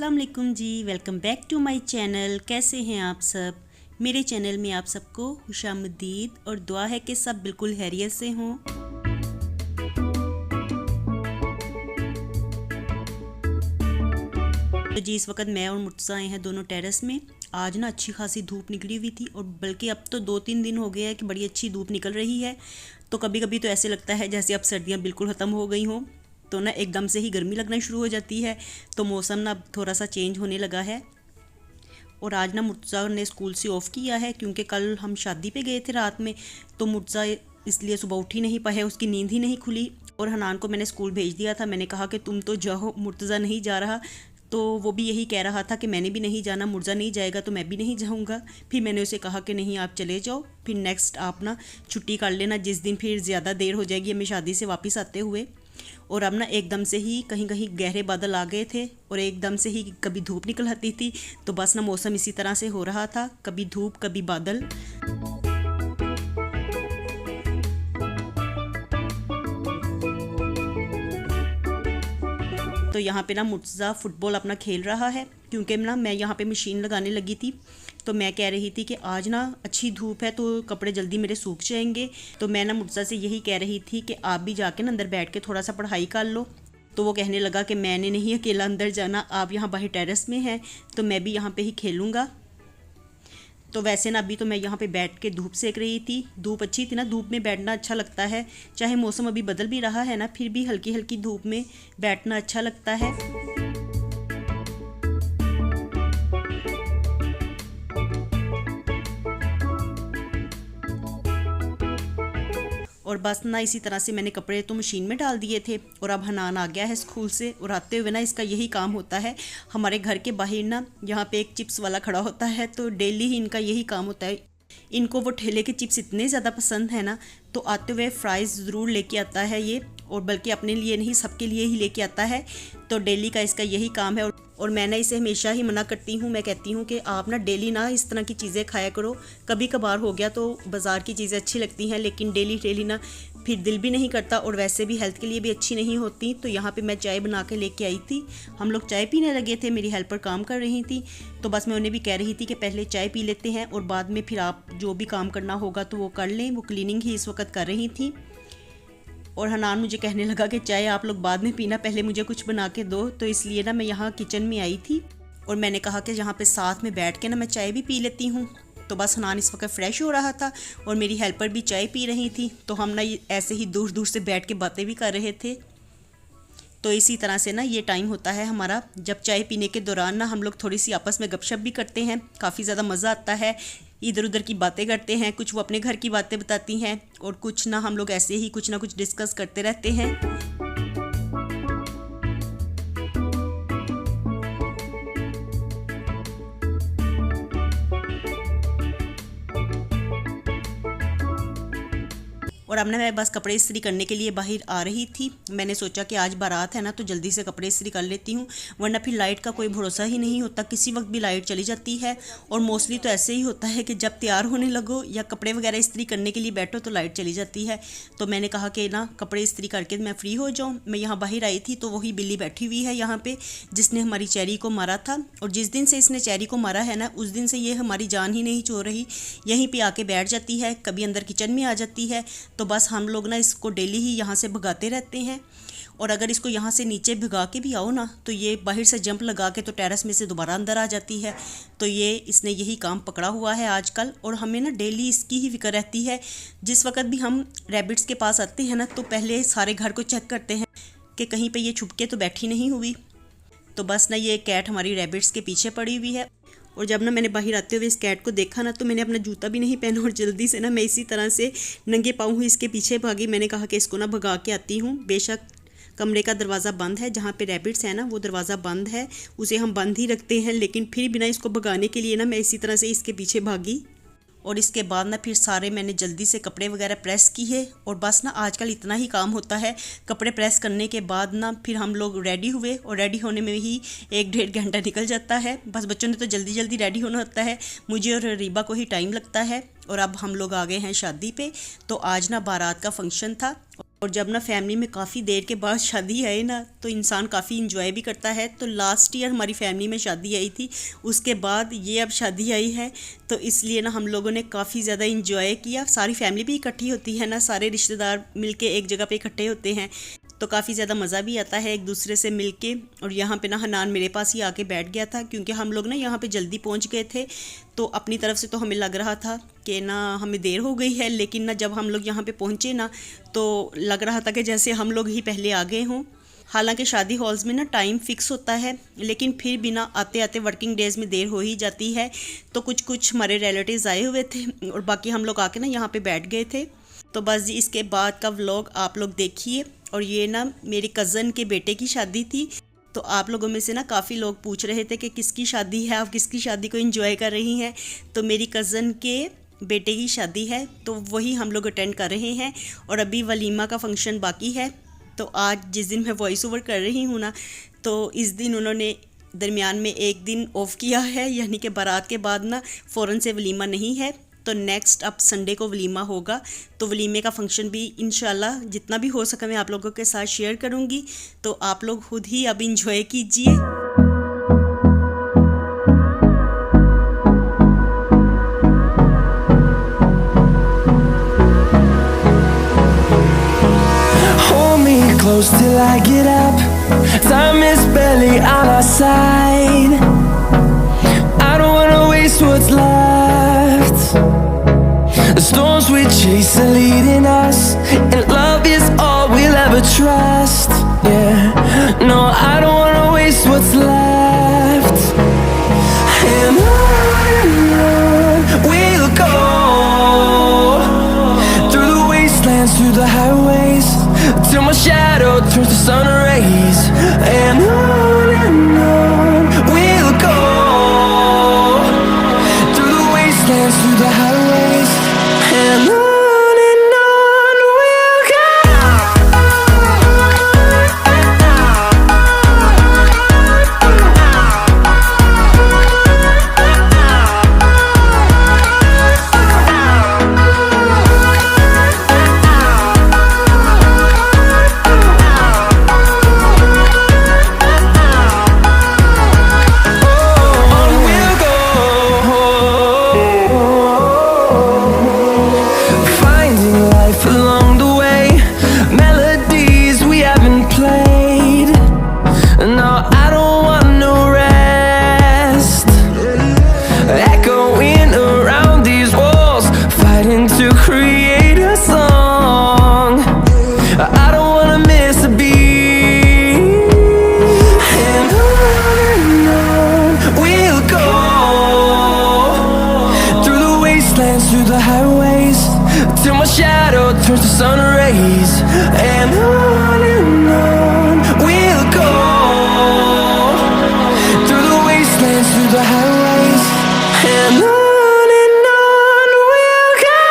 अस्सलाम वालेकुम जी। Welcome back to my channel. कैसे हैं आप सब? मेरे चैनल में आप सबको खुशामदीद और दुआ है कि सब बिल्कुल खैरियत से हों। तो जी इस वक्त मैं और मुर्तज़ा आए हैं दोनों टेरेस में। आज ना अच्छी खासी धूप निकली हुई थी और बल्कि अब तो 2-3 दिन हो गए हैं कि बड़ी अच्छी धूप निकल रही है। तो कभी कभी तो ऐसे लगता है जैसे अब सर्दियाँ बिल्कुल ख़त्म हो गई हों, तो ना एकदम से ही गर्मी लगना शुरू हो जाती है। तो मौसम ना अब थोड़ा सा चेंज होने लगा है। और आज ना मुर्तज़ा ने स्कूल से ऑफ़ किया है क्योंकि कल हम शादी पे गए थे रात में, तो मुर्तज़ा इसलिए सुबह उठ ही नहीं पाए, उसकी नींद ही नहीं खुली। और हनान को मैंने स्कूल भेज दिया था। मैंने कहा कि तुम तो जाओ, मुर्तज़ा नहीं जा रहा। तो वो भी यही कह रहा था कि मैंने भी नहीं जाना, मुर्तज़ा नहीं जाएगा तो मैं भी नहीं जाऊंगा। फिर मैंने उसे कहा कि नहीं आप चले जाओ, फिर नेक्स्ट आप ना छुट्टी कर लेना जिस दिन फिर ज़्यादा देर हो जाएगी हमें शादी से वापस आते हुए। और अब ना एकदम से ही कहीं कहीं गहरे बादल आ गए थे और एकदम से ही कभी धूप निकल आती थी। तो बस ना मौसम इसी तरह से हो रहा था, कभी धूप कभी बादल। तो यहाँ पे ना मुर्तज़ा फ़ुटबॉल अपना खेल रहा है क्योंकि ना मैं यहाँ पे मशीन लगाने लगी थी। तो मैं कह रही थी कि आज ना अच्छी धूप है तो कपड़े जल्दी मेरे सूख जाएंगे। तो मैं ना मुर्तज़ा से यही कह रही थी कि आप भी जाके ना अंदर बैठ के थोड़ा सा पढ़ाई कर लो। तो वो कहने लगा कि मैंने नहीं अकेला अंदर जाना, आप यहाँ बाहर टेरेस में हैं तो मैं भी यहाँ पे ही खेलूँगा। तो वैसे ना अभी तो मैं यहाँ पे बैठ के धूप सेक रही थी। धूप अच्छी थी ना, धूप में बैठना अच्छा लगता है। चाहे मौसम अभी बदल भी रहा है ना, फिर भी हल्की हल्की धूप में बैठना अच्छा लगता है। और बस ना इसी तरह से मैंने कपड़े तो मशीन में डाल दिए थे और अब हनान आ गया है स्कूल से। और आते हुए ना इसका यही काम होता है। हमारे घर के बाहर ना यहाँ पे एक चिप्स वाला खड़ा होता है, तो डेली ही इनका यही काम होता है। इनको वो ठेले के चिप्स इतने ज़्यादा पसंद है ना, तो आते हुए फ्राइज़ ज़रूर लेके आता है ये, और बल्कि अपने लिए नहीं सबके लिए ही लेके आता है। तो डेली का इसका यही काम है। और मैं ना इसे हमेशा ही मना करती हूँ, मैं कहती हूँ कि आप ना डेली ना इस तरह की चीज़ें खाया करो। कभी कभार हो गया तो बाज़ार की चीज़ें अच्छी लगती हैं, लेकिन डेली डेली ना फिर दिल भी नहीं करता और वैसे भी हेल्थ के लिए भी अच्छी नहीं होती। तो यहाँ पे मैं चाय बना के लेके आई थी। हम लोग चाय पीने लगे थे, मेरी हेल्पर काम कर रही थी। तो बस मैं उन्हें भी कह रही थी कि पहले चाय पी लेते हैं और बाद में फिर आप जो भी काम करना होगा तो वो कर लें। वो क्लीनिंग ही इस वक्त कर रही थी। और हनान मुझे कहने लगा कि चाय आप लोग बाद में पीना, पहले मुझे कुछ बना के दो। तो इसलिए ना मैं यहाँ किचन में आई थी और मैंने कहा कि यहाँ पे साथ में बैठ के ना मैं चाय भी पी लेती हूँ। तो बस हनान इस वक्त फ़्रेश हो रहा था और मेरी हेल्पर भी चाय पी रही थी। तो हम ना ऐसे ही दूर दूर से बैठ के बातें भी कर रहे थे। तो इसी तरह से ना ये टाइम होता है हमारा। जब चाय पीने के दौरान ना हम लोग थोड़ी सी आपस में गपशप भी करते हैं, काफ़ी ज़्यादा मज़ा आता है। इधर उधर की बातें करते हैं, कुछ वो अपने घर की बातें बताती हैं और कुछ ना हम लोग ऐसे ही कुछ ना कुछ डिस्कस करते रहते हैं। और अब ना मैं बस कपड़े इस्त्री करने के लिए बाहर आ रही थी। मैंने सोचा कि आज बारात है ना तो जल्दी से कपड़े इस्त्री कर लेती हूँ, वरना फिर लाइट का कोई भरोसा ही नहीं होता, किसी वक्त भी लाइट चली जाती है। और मोस्टली तो ऐसे ही होता है कि जब तैयार होने लगो या कपड़े वगैरह इस्त्री करने के लिए बैठो तो लाइट चली जाती है। तो मैंने कहा कि ना कपड़े इस्त्री करके मैं फ़्री हो जाऊँ। मैं यहाँ बाहर आई थी तो वही बिल्ली बैठी हुई है यहाँ पर, जिसने हमारी चेरी को मारा था। और जिस दिन से इसने चेरी को मारा है ना, उस दिन से ये हमारी जान ही नहीं छोड़ रही। यहीं पर आके बैठ जाती है, कभी अंदर किचन में आ जाती है। तो बस हम लोग ना इसको डेली ही यहाँ से भगाते रहते हैं। और अगर इसको यहाँ से नीचे भगा के भी आओ ना तो ये बाहर से जंप लगा के तो टेरेस में से दोबारा अंदर आ जाती है। तो ये इसने यही काम पकड़ा हुआ है आजकल। और हमें ना डेली इसकी ही फिक्र रहती है। जिस वक्त भी हम रैबिट्स के पास आते हैं ना तो पहले सारे घर को चेक करते हैं कि कहीं पे ये छुप के तो बैठी नहीं हुई। तो बस ना ये कैट हमारी रैबिट्स के पीछे पड़ी हुई है। और जब ना मैंने बाहर आते हुए इस कैट को देखा ना तो मैंने अपना जूता भी नहीं पहना और जल्दी से ना मैं इसी तरह से नंगे पाँव ही इसके पीछे भागी। मैंने कहा कि इसको ना भगा के आती हूँ। बेशक कमरे का दरवाज़ा बंद है, जहाँ पे रैबिट्स है ना वो दरवाज़ा बंद है, उसे हम बंद ही रखते हैं, लेकिन फिर बिना इसको भगाने के लिए ना मैं इसी तरह से इसके पीछे भागी। और इसके बाद ना फिर सारे मैंने जल्दी से कपड़े वगैरह प्रेस किए। और बस ना आजकल इतना ही काम होता है। कपड़े प्रेस करने के बाद ना फिर हम लोग रेडी हुए और रेडी होने में ही 1-1.5 घंटा निकल जाता है। बस बच्चों ने तो जल्दी जल्दी रेडी होना होता है, मुझे और रीबा को ही टाइम लगता है। और अब हम लोग आ गए हैं शादी पे। तो आज ना बारात का फंक्शन था और जब ना फैमिली में काफ़ी देर के बाद शादी आए ना तो इंसान काफ़ी इंजॉय भी करता है। तो लास्ट ईयर हमारी फैमिली में शादी आई थी, उसके बाद ये अब शादी आई है, तो इसलिए ना हम लोगों ने काफ़ी ज़्यादा इंजॉय किया। सारी फैमिली भी इकट्ठी होती है ना, सारे रिश्तेदार मिलके एक जगह पे इकट्ठे होते हैं, तो काफ़ी ज़्यादा मज़ा भी आता है एक दूसरे से मिलके। और यहाँ पे ना हनान मेरे पास ही आके बैठ गया था, क्योंकि हम लोग ना यहाँ पे जल्दी पहुँच गए थे। तो अपनी तरफ से तो हमें लग रहा था कि ना हमें देर हो गई है, लेकिन ना जब हम लोग यहाँ पे पहुँचे ना तो लग रहा था कि जैसे हम लोग ही पहले आ गए हों। हालांकि शादी हॉल्स में ना टाइम फिक्स होता है, लेकिन फिर भी ना आते आते वर्किंग डेज़ में देर हो ही जाती है। तो कुछ हमारे रिलेटिव्स आए हुए थे और बाकी हम लोग आके ना यहाँ पे बैठ गए थे। तो बस जी इसके बाद का व्लॉग आप लोग देखिए। और ये ना मेरे कज़न के बेटे की शादी थी। तो आप लोगों में से ना काफ़ी लोग पूछ रहे थे कि किसकी शादी है, आप किसकी शादी को एंजॉय कर रही हैं। तो मेरी कज़न के बेटे की शादी है, तो वही हम लोग अटेंड कर रहे हैं। और अभी वलीमा का फंक्शन बाकी है। तो आज जिस दिन मैं वॉइस ओवर कर रही हूँ ना, तो इस दिन उन्होंने दरमियान में एक दिन ऑफ किया है, यानी कि बारात के बाद ना फ़ौरन से वलीमा नहीं है। तो नेक्स्ट अब संडे को वलीमा होगा। तो वलीमे का फंक्शन भी इंशाल्लाह जितना भी हो सका मैं आप लोगों के साथ शेयर करूँगी। तो आप लोग खुद ही अब इंजॉय कीजिए। Close till I get up. Time is barely on our side. I don't wanna waste what's left. The storms we chase are leading us, and love is all we'll ever trust. Yeah, no, I don't wanna waste what's left. And on we'll go, through the wastelands, through the highways, till my shadow turns to sun rays. And on we'll go, through the wastelands, through the highways. And on we'll go. Through the highways, till my shadow turns to sun rays. And on we'll go, through the wastelands, through the highways. And on we'll go.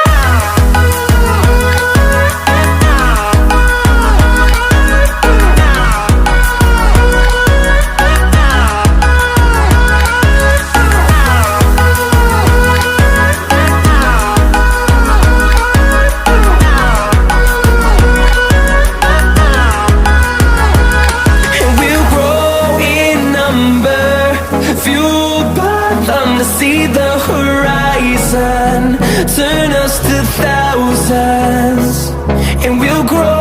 See the horizon turn us to thousands, and we'll grow